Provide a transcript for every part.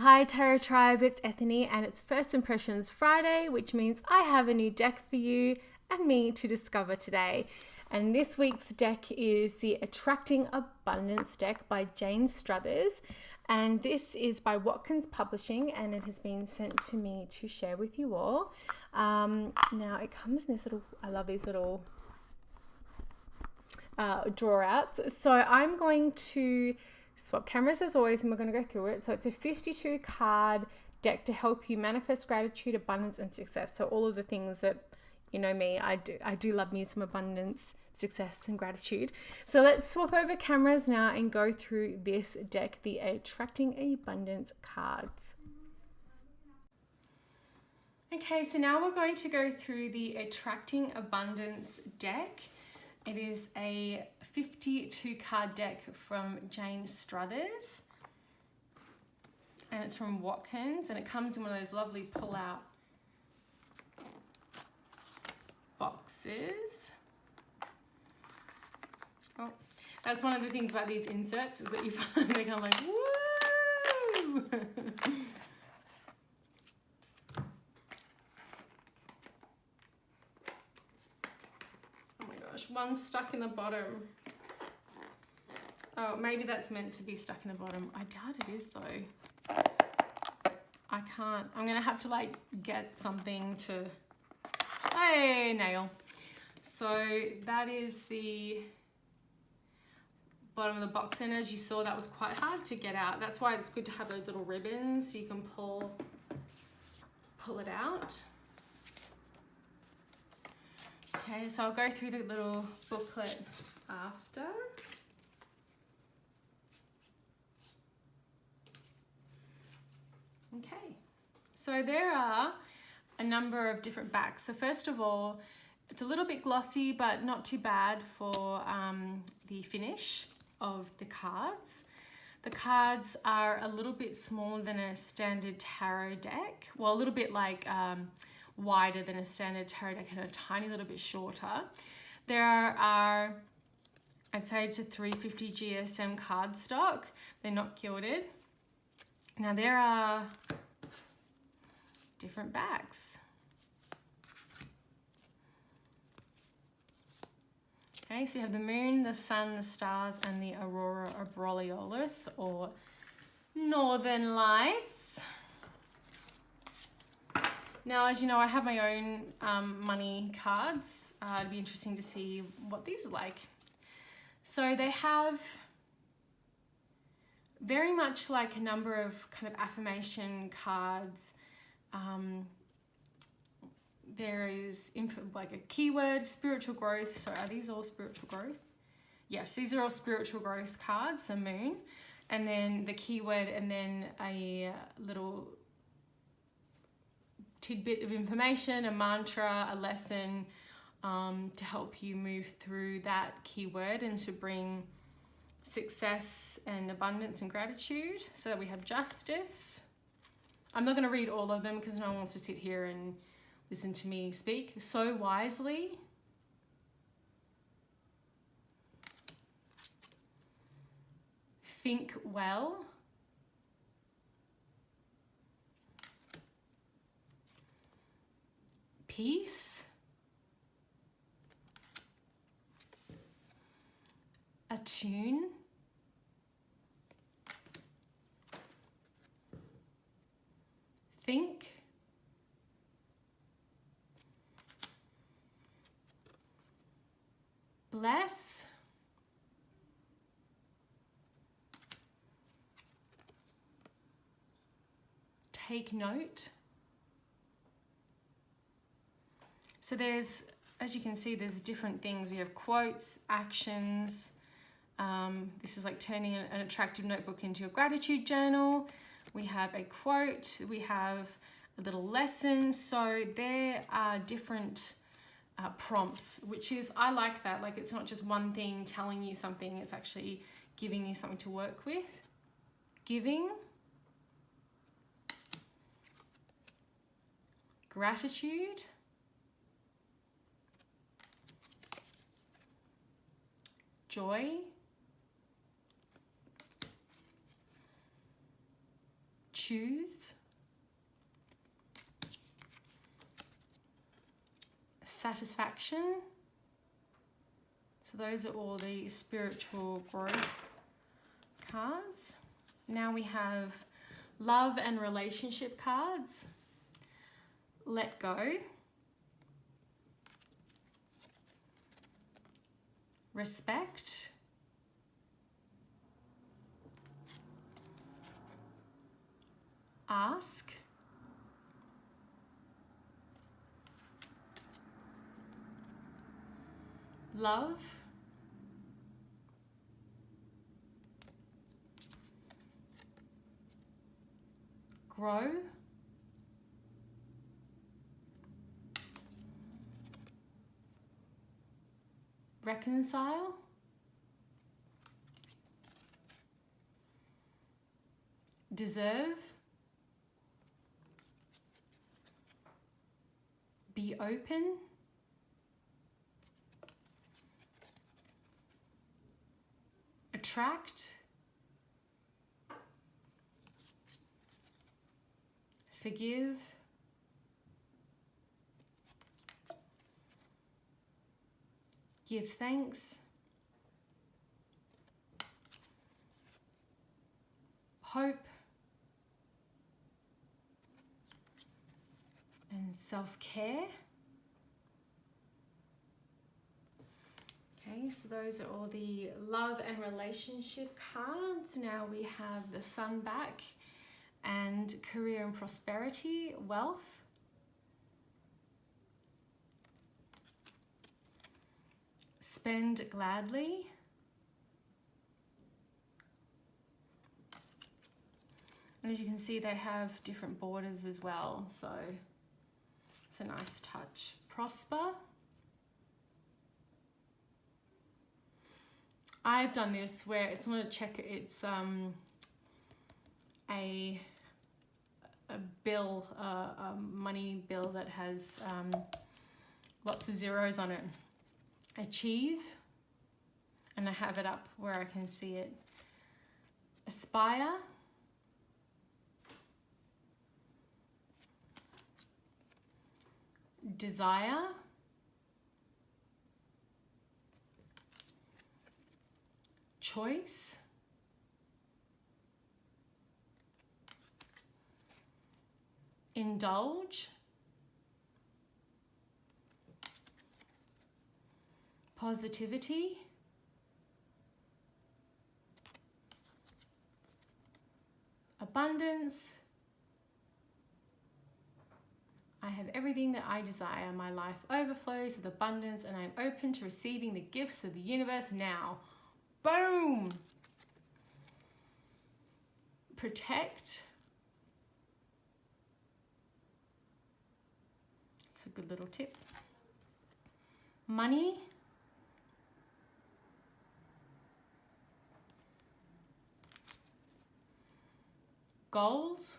Hi Tarot Tribe, it's Ethany and it's First Impressions Friday, which means I have a new deck for you and me to discover today. And this week's deck is the Attracting Abundance deck by Jane Struthers. And this is by Watkins Publishing and it has been sent to me to share with you all. Now it comes in this little, I love these little draw outs. So I'm going to swap cameras as always and we're going to go through it. So it's a 52 card deck to help you manifest gratitude, abundance and success. So all of the things that, you know me, I do love me some abundance, success and gratitude. So let's swap over cameras now and go through this deck, the Attracting Abundance cards. Okay, so now we're going to go through the Attracting Abundance deck. It is a 52 card deck from Jane Struthers and it's from Watkins and it comes in one of those lovely pull out boxes. Oh, that's one of the things about these inserts is that you find they're kind of like, woo! One's stuck in the bottom. Oh, maybe that's meant to be stuck in the bottom. I doubt it is though. I can't. I'm gonna have to like get something to, hey, nail. So that is the bottom of the box and as you saw that was quite hard to get out. That's why it's good to have those little ribbons so you can pull it out. Okay, so I'll go through the little booklet after. Okay, so there are a number of different backs. So first of all, it's a little bit glossy, but not too bad for the finish of the cards. The cards are a little bit smaller than a standard tarot deck. Well, a little bit like wider than a standard tarot deck and a tiny little bit shorter. There are, I'd say it's a 350 GSM cardstock. They're not gilded. Now there are different backs. Okay, so you have the moon, the sun, the stars, and the aurora borealis or northern lights. Now, as you know, I have my own money cards. It'd be interesting to see what these are like. So they have very much like a number of kind of affirmation cards. There is like a keyword, spiritual growth. So are these all spiritual growth? Yes, these are all spiritual growth cards, the moon. And then the keyword and then a little tidbit of information, a mantra, a lesson to help you move through that keyword and to bring success and abundance and gratitude. So we have justice. I'm not going to read all of them because no one wants to sit here and listen to me speak. So wisely. Think well. Peace, attune, think, bless, take note. So there's, as you can see, there's different things. We have quotes, actions. This is like turning an attractive notebook into a gratitude journal. We have a quote. We have a little lesson. So there are different prompts, which is, I like that. Like it's not just one thing telling you something. It's actually giving you something to work with. Giving. Gratitude. Joy, choose, satisfaction. So those are all the spiritual growth cards. Now we have love and relationship cards. Let go, respect, ask, love, grow, reconcile, deserve, be open, attract, forgive, give thanks, hope, and self-care. Okay, so those are all the love and relationship cards. Now we have the sun back and career and prosperity, wealth, spend gladly, and as you can see they have different borders as well, so it's a nice touch. Prosper. I've done this where it's not a check, it's a bill, a money bill that has lots of zeros on it. Achieve, and I have it up where I can see it. Aspire, desire, choice, indulge, positivity, abundance. I have everything that I desire. My life overflows with abundance and I'm open to receiving the gifts of the universe now. Boom! Protect. It's a good little tip. Money. Goals.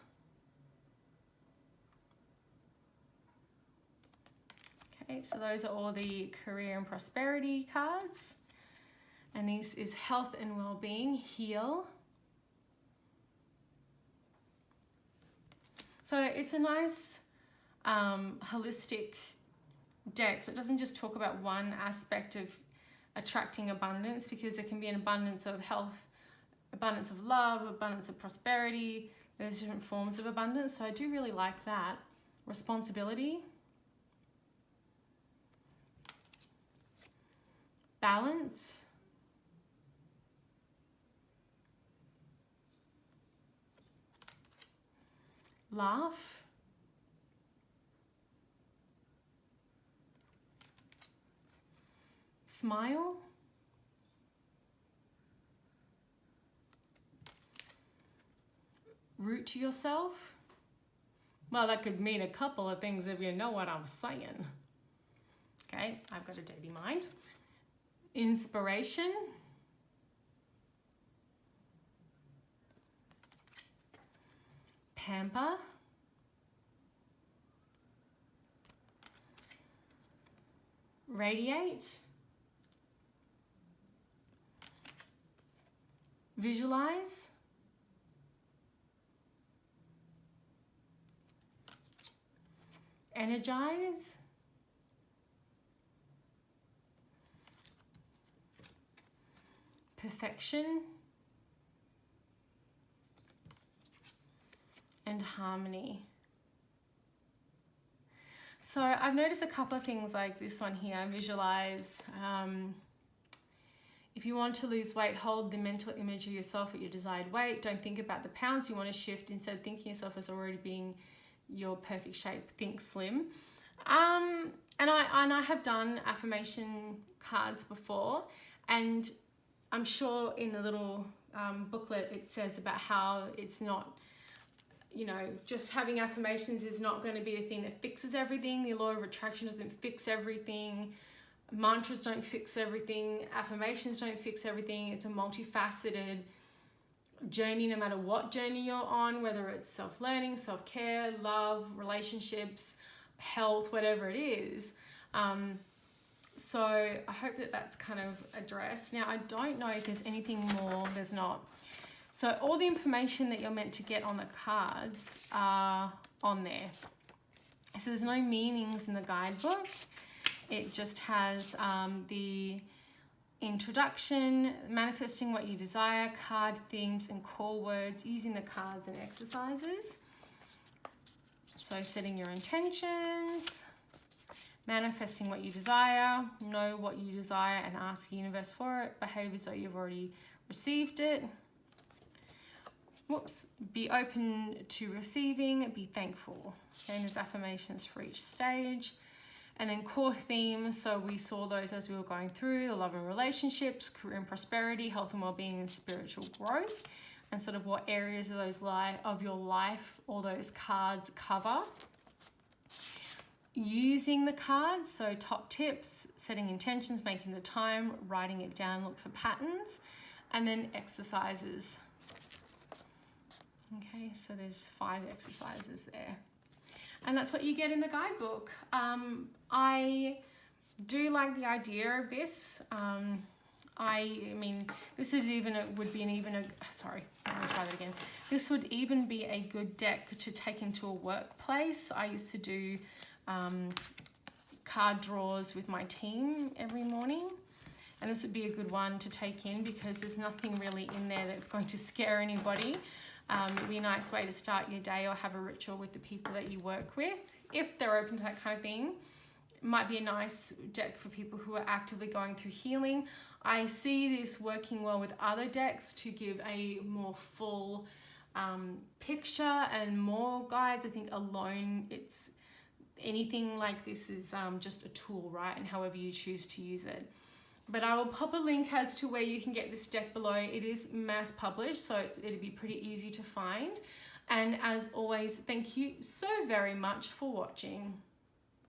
Okay, so those are all the career and prosperity cards. And this is health and well-being, heal. So it's a nice holistic deck. So it doesn't just talk about one aspect of attracting abundance, because there can be an abundance of health, abundance of love, abundance of prosperity. There's different forms of abundance. So I do really like that. Responsibility. Balance. Laugh. Smile. Root to yourself. Well, that could mean a couple of things if you know what I'm saying. Okay, I've got a dirty mind. Inspiration. Pamper. Radiate. Visualize. energize, perfection, and harmony. So I've noticed a couple of things like this one here. Visualize. If you want to lose weight, hold the mental image of yourself at your desired weight. Don't think about the pounds you want to shift. Instead of thinking yourself as already being your perfect shape, think slim. And I have done affirmation cards before, and I'm sure in the little booklet it says about how it's not, you know, just having affirmations is not going to be the thing that fixes everything. The law of attraction doesn't fix everything. Mantras don't fix everything. Affirmations don't fix everything. It's a multifaceted journey, no matter what journey you're on, whether it's self-learning, self-care, love, relationships, health, whatever it is. So I hope that that's kind of addressed. Now, I don't know if there's anything more. There's not. So all the information that you're meant to get on the cards are on there. So there's no meanings in the guidebook. It just has the introduction, manifesting what you desire, card themes and core words, using the cards and exercises. So setting your intentions, manifesting what you desire, know what you desire and ask the universe for it, behave as though you've already received it. Be open to receiving, be thankful. Okay, and there's affirmations for each stage. And then core themes, so we saw those as we were going through, the love and relationships, career and prosperity, health and well-being and spiritual growth, and sort of what areas of those of your life all those cards cover. Using the cards, so top tips, setting intentions, making the time, writing it down, look for patterns, and then exercises. Okay, so there's 5 exercises there. And that's what you get in the guidebook. I do like the idea of this. I mean, this is even sorry, let me try that again. This would even be a good deck to take into a workplace. I used to do card draws with my team every morning. And this would be a good one to take in because there's nothing really in there that's going to scare anybody. It'd be a nice way to start your day or have a ritual with the people that you work with. If they're open to that kind of thing, it might be a nice deck for people who are actively going through healing. I see this working well with other decks to give a more full picture and more guides. I think alone, anything like this is just a tool, right? And however you choose to use it. But I will pop a link as to where you can get this deck below. It is mass published, so it'll be pretty easy to find. And as always, thank you so very much for watching.